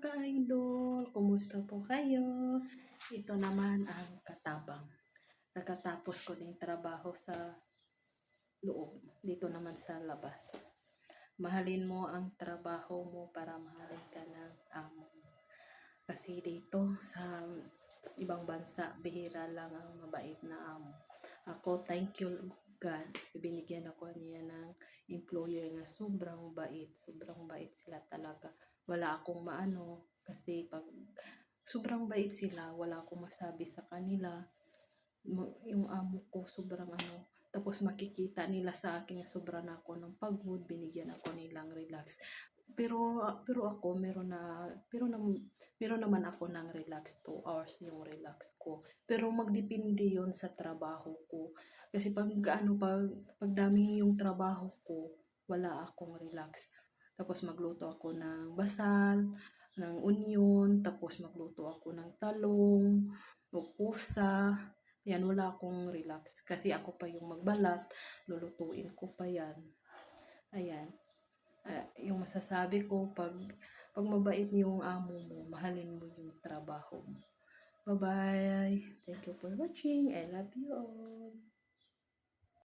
ka-idol, kumusta po kayo? Ito naman ang katabang. Pagkatapos ko ng trabaho sa loob, dito naman sa labas. Mahalin mo ang trabaho mo para mahalin ka ng amo mo. Kasi dito sa ibang bansa, bihira lang ang mabait na amo. Ako, thank you God, ibinigyan ako niya ng employer na sobrang bait. Sobrang bait sila talaga. Wala akong maano kasi pag sobrang bait sila, wala akong masabi sa kanila. Yung amo ko sobrang ano, tapos makikita nila sa akin na sobra na ako ng pagod, binigyan ako nilang relax. Pero ako meron naman ako ng relax 2 hours yung relax ko. Pero magdepende yon sa trabaho ko. Kasi pag dami yung trabaho ko, wala akong relax. Tapos magluto ako ng basal, ng onion, tapos magluto ako ng talong, o pusa. Yan, wala akong relax. Kasi ako pa yung magbalat, lulutuin ko pa yan. Ayan. Yung masasabi ko, pag mabait yung amo mo, mahalin mo yung trabaho mo. Bye-bye. Thank you for watching. I love you all.